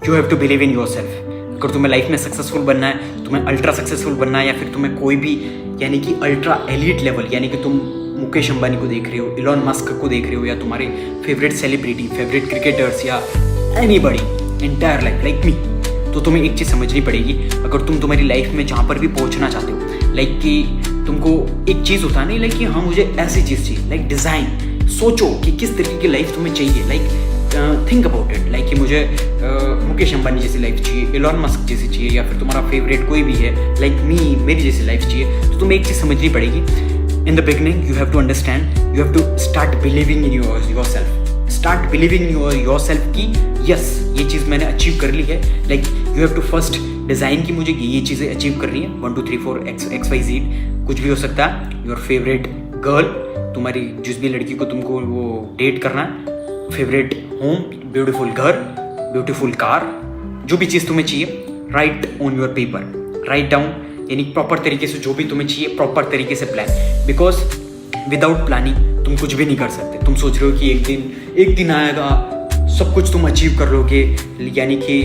You have to believe in yourself. अगर तुम्हें life में सक्सेसफुल बनना है, तुम्हें अल्ट्रा सक्सेसफुल बनना है, या फिर तुम्हें कोई भी यानी कि अल्ट्रा एलिट लेवल, यानी कि तुम मुकेश अंबानी को देख रहे हो, इलॉन मस्क को देख रहे हो, या तुम्हारे फेवरेट सेलिब्रिटी, फेवरेट क्रिकेटर्स, या anybody entire life like me, तो तुम्हें एक चीज़ समझनी पड़ेगी। अगर तुम तुम्हारी लाइफ में जहाँ पर भी पहुँचना चाहते हो, लाइक कि तुमको एक चीज़ होता है नहीं, लाइक कि हाँ मुझे ऐसी चीज़ चाहिए, लाइक डिज़ाइन, सोचो कि किस तरीके की लाइफ तुम्हें चाहिए, like think about it, like कि मुझे मुकेश अंबानी जैसी लाइफ चाहिए, इलॉन मस्क जैसी चाहिए, या फिर तुम्हारा फेवरेट कोई भी है लाइक मी, मेरी जैसी लाइफ चाहिए। तो तुम्हें एक चीज़ समझनी पड़ेगी, in the beginning you have to understand, you have to start believing in yourself, start believing in yourself की यस ये चीज़ मैंने अचीव कर ली है। Like you have to first design की मुझे ये चीज़ें अचीव करनी है, 1 2 3 4 XYZ कुछ भी हो सकता है। योर फेवरेट गर्ल, तुम्हारी जिस भी लड़की को तुमको वो डेट करना है, फेवरेट होम, ब्यूटीफुल घर, ब्यूटीफुल कार, जो भी चीज़ तुम्हें चाहिए, right on your paper, write down, यानी प्रॉपर तरीके से जो भी तुम्हें चाहिए प्रॉपर तरीके से प्लान, बिकॉज विदाउट प्लानिंग तुम कुछ भी नहीं कर सकते। तुम सोच रहे हो कि एक दिन आएगा सब कुछ तुम अचीव कर लोगे, यानी कि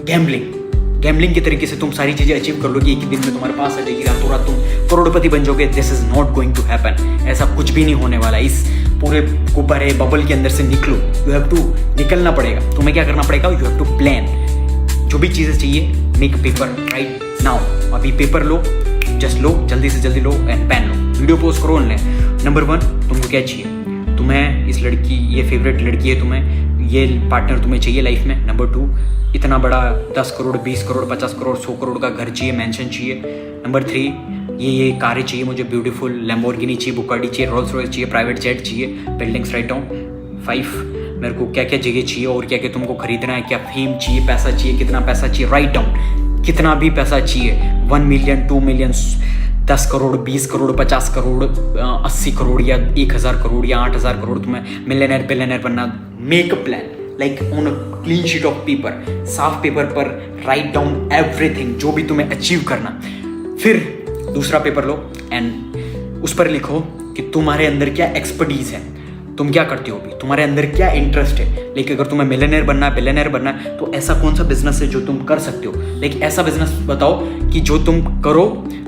गैम्बलिंग के तरीके से तुम सारी चीज़ें अचीव कर लोगे, एक ही दिन में तुम्हारे पास आ जाएगी, रातों रात तुम करोड़पति बन जाओगे। This is not going to happen, ऐसा कुछ भी नहीं होने वाला। इस पूरे गुब्बारे बबल के अंदर से निकलो, यू हैव टू निकलना पड़ेगा। तुम्हें क्या करना पड़ेगा, यू हैव टू प्लान, जो भी चीज़ें चाहिए मेक पेपर राइट नाउ, अभी पेपर लो, जस्ट लो, जल्दी से जल्दी लो एंड पेन लो, वीडियो पोस्ट करो ऑनलाइन। नंबर 1 तुमको क्या चाहिए, तुम्हें इस लड़की, ये फेवरेट लड़की है, तुम्हें ये पार्टनर तुम्हें चाहिए लाइफ में। नंबर 2 इतना बड़ा 10 करोड़ 20 करोड़ 50 करोड़ 100 करोड़ का घर चाहिए, मैंशन चाहिए। नंबर 3 ये कारें चाहिए मुझे, ब्यूटीफुल लैम्बोर्गिनी चाहिए, बुगाटी चाहिए, रोल्स रॉयस चाहिए, प्राइवेट जेट चाहिए, बिल्डिंग्स राइट डाउन। 5 मेरे को क्या क्या जगह चाहिए और क्या क्या तुमको खरीदना है, क्या फेम चाहिए, पैसा चाहिए, कितना पैसा चाहिए, राइट डाउन, कितना भी पैसा चाहिए, 1 मिलियन 2 मिलियन 10 करोड़ 20 करोड़ 50 करोड़ 80 करोड़ या 1000 करोड़ या 8000 करोड़, तुम्हें मिलियनर बिलियनर बनना। Make a plan like on a clean sheet of paper, साफ पेपर पर राइट डाउन एवरीथिंग जो भी तुम्हें अचीव करना। फिर दूसरा पेपर लो एंड उस पर लिखो कि तुम्हारे अंदर क्या एक्सपर्टीज है, तुम क्या करते हो अभी, तुम्हारे अंदर क्या इंटरेस्ट है। लाइक अगर तुम्हें मिलियनर बनना है, बिलियनर बनना है, तो ऐसा कौन सा बिजनेस है जो तुम कर सकते हो। लाइक ऐसा बिजनेस बताओ कि जो तुम करो,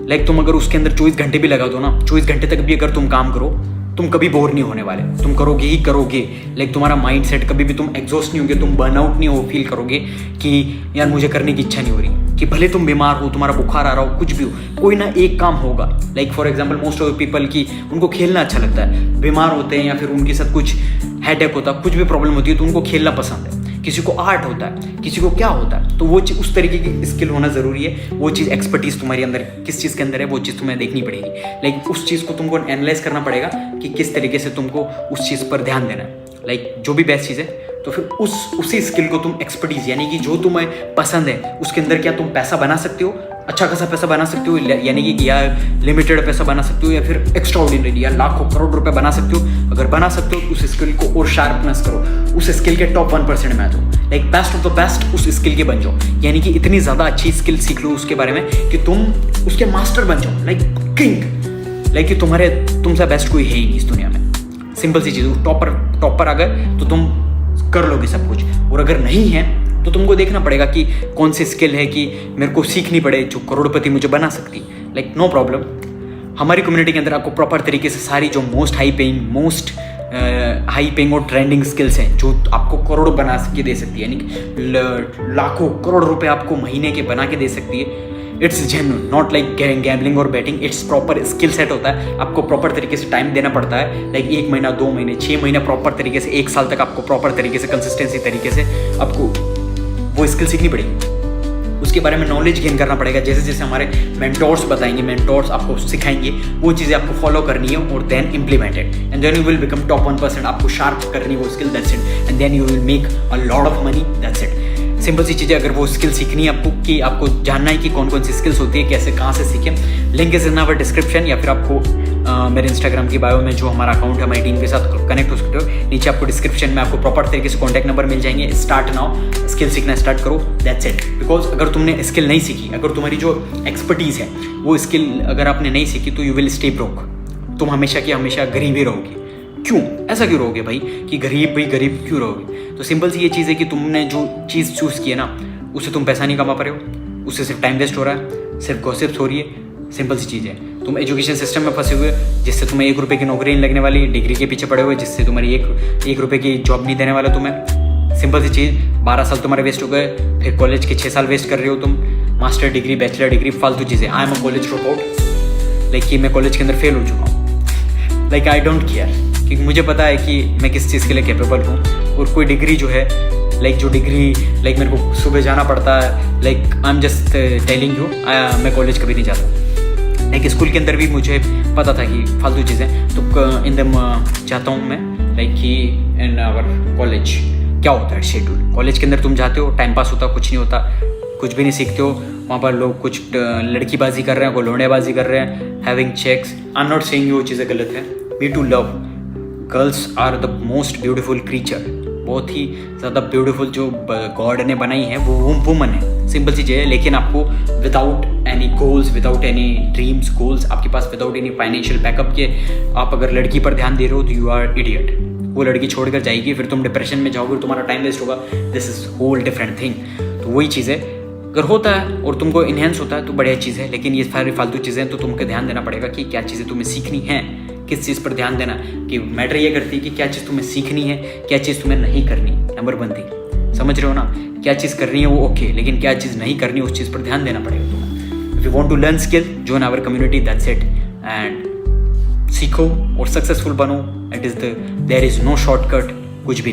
लाइक तुम अगर उसके अंदर 24 घंटे भी लगा दो ना, 24 घंटे तक भी अगर तुम काम करो, तुम कभी बोर नहीं होने वाले, तुम करोगे ही करोगे। लाइक तुम्हारा माइंड सेट कभी भी तुम एग्जॉस्ट नहीं होगे, तुम बर्नआउट नहीं हो फील करोगे कि यार मुझे करने की इच्छा नहीं हो रही, कि भले तुम बीमार हो, तुम्हारा बुखार आ रहा हो, कुछ भी हो, कोई ना एक काम होगा। Like for example most of people की उनको खेलना अच्छा लगता है, बीमार होते हैं या फिर उनके साथ कुछ हेडेक होता है, कुछ भी प्रॉब्लम होती है तो उनको खेलना पसंद है। किसी को आर्ट होता है, किसी को क्या होता है, तो वो चीज़ उस तरीके की स्किल होना ज़रूरी है। वो चीज़ एक्सपर्टीज तुम्हारे अंदर किस चीज़ के अंदर है, वो चीज़ तुम्हें देखनी पड़ेगी। लाइक उस चीज़ को तुमको एनालाइज करना पड़ेगा कि किस तरीके से तुमको उस चीज़ पर ध्यान देना है। लाइक जो भी बेस्ट चीज़ है, तो फिर उसी स्किल को तुम एक्सपर्टीज, यानी कि जो तुम्हें पसंद है उसके अंदर क्या तुम पैसा बना सकते हो, अच्छा खासा पैसा बना सकते हो, यानी कि या लिमिटेड पैसा बना सकते हो या फिर एक्स्ट्राऑर्डिनरी या लाखों करोड़ रुपए बना सकते हो। अगर बना सकते हो तो उस स्किल को और शार्पनेस करो, उस स्किल के टॉप 1% में आ जाओ, like best of the best उस स्किल के बन जाओ। यानी कि इतनी ज़्यादा अच्छी स्किल सीख लो उसके बारे में कि तुम उसके मास्टर बन जाओ, लाइक किंग, लाइक कि तुमसे बेस्ट कोई है ही नहीं इस दुनिया में। सिंपल सी चीज़, टॉपर आ गए तो तुम कर लोगे सब कुछ, और अगर नहीं है तो तुमको देखना पड़ेगा कि कौन सी स्किल है कि मेरे को सीखनी पड़े जो करोड़पति मुझे बना सकती। लाइक नो प्रॉब्लम, हमारी कम्युनिटी के अंदर आपको प्रॉपर तरीके से सारी जो मोस्ट हाई पेइंग और ट्रेंडिंग स्किल्स हैं जो आपको करोड़ों बना के दे सकती है, यानी कि लाखों करोड़ रुपए आपको महीने के बना के दे सकती है। It's genuine, not like gambling और betting, it's proper skill set होता है। आपको प्रॉपर तरीके से टाइम देना पड़ता है, लाइक 1 महीना 2 महीने 6 महीना प्रॉपर तरीके से, 1 साल तक आपको प्रॉपर तरीके से कंसिस्टेंसी तरीके से आपको वो स्किल सीखनी पड़ेगी, उसके बारे में नॉलेज गेन करना पड़ेगा। जैसे जैसे हमारे मेंटोर्स बताएंगे, मेंटोर्स आपको सिखाएंगे, वो चीज़ें आपको फॉलो करनी है और then implemented, and then you will become top 1%। आपको शार्प करनी वो skill, that's it, and then you will make a lot of money, that's it. Simple सी चीज़ें, अगर वो स्किल सीखनी है आपको, कि आपको जानना है कि कौन कौन सी स्किल्स होती है, कैसे कहाँ से सीखें, link is in our description, या फिर आपको मेरे इंस्टाग्राम की बायो में जो हमारा अकाउंट है हमारी टीम के साथ कनेक्ट हो सकते हो। नीचे आपको डिस्क्रिप्शन में आपको प्रॉपर तरीके से कॉन्टैक्ट नंबर मिल जाएंगे। स्टार्ट नाउ, स्किल सीखना स्टार्ट करो, दैट्स इट। बिकॉज अगर तुमने स्किल नहीं सीखी, अगर तुम्हारी जो एक्सपर्टीज़ है वो स्किल अगर आपने नहीं सीखी, तो यू विल स्टे ब्रोक, तुम हमेशा की हमेशा गरीब ही रहोगे। क्यों ऐसा क्यों रहोगे भाई कि गरीब भाई गरीब क्यों रहोगे? तो सिंपल सी ये चीज़ है कि तुमने जो चीज़ चूज़ की है ना, उससे तुम पैसा नहीं कमा पा रहे हो, उससे सिर्फ टाइम वेस्ट हो रहा है, सिर्फ गॉसिप्स हो रही है। सिंपल सी चीज़ है, तुम एजुकेशन सिस्टम में फंसे हुए जिससे तुम्हें 1 रुपये की नौकरी नहीं लगने वाली, डिग्री के पीछे पड़े हुए जिससे तुम्हारी 1 रुपये की जॉब नहीं देने वाला तुम्हें। सिंपल सी चीज़, 12 साल तुम्हारे वेस्ट हो गए, फिर कॉलेज के 6 साल वेस्ट कर रहे हो तुम, मास्टर डिग्री बैचलर डिग्री फालतू चीज़ें। I am a college drop out, like कि मैं कॉलेज के अंदर फेल हो चुका हूँ। लाइक आई डोंट केयर, क्योंकि मुझे पता है कि मैं किस चीज़ के लिए कैपेबल हूँ। और कोई डिग्री जो है, लाइक जो डिग्री लाइक मेरे को सुबह जाना पड़ता है, like I am just telling you, मैं कॉलेज कभी नहीं जाता। लाइक स्कूल के अंदर भी मुझे पता था कि फालतू चीज़ें, तो इन दम चाहता हूँ मैं लाइक कि इन आवर कॉलेज क्या होता है शेड्यूल। कॉलेज के अंदर तुम जाते हो, टाइम पास होता, कुछ नहीं होता, कुछ भी नहीं सीखते हो। वहाँ पर लोग कुछ लड़कीबाजी कर रहे हैं, कोई लौंडेबाजी कर रहे हैं, having checks. I am not saying वो चीज़ें गलत है। We too love, girls are the most beautiful creature, बहुत ही ज़्यादा ब्यूटीफुल जो गॉड ने बनाई है वो वुमन है। सिंपल सी चीज़ है, लेकिन आपको without any goals, without any dreams goals, आपके पास विदाउट एनी फाइनेंशियल बैकअप के आप अगर लड़की पर ध्यान दे रहे हो तो यू आर इडियट। वो लड़की छोड़कर जाएगी, फिर तुम डिप्रेशन में जाओगे, तुम्हारा टाइम वेस्ट होगा। This is whole different thing. तो वही चीज़ है, अगर होता है और तुमको इन्हेंस होता है तो बढ़िया चीज़ है, लेकिन ये सारी फालतू चीज़ें तो तुमको ध्यान देना पड़ेगा कि क्या चीज़ें तुम्हें सीखनी है, किस चीज़ पर ध्यान देना। कि मैटर ये करती है कि क्या चीज़ तुम्हें सीखनी है, क्या चीज़ तुम्हें नहीं करनी। नंबर 1 थी, समझ रहे हो ना? क्या चीज़ करनी है वो ओके, लेकिन क्या चीज़ नहीं करनी उस चीज़ पर ध्यान देना पड़ेगा तुम्हें। If you want to learn skill, join our community, that's it. And सीखो और सक्सेसफुल बनो। It is there is no shortcut, कुछ भी नहीं।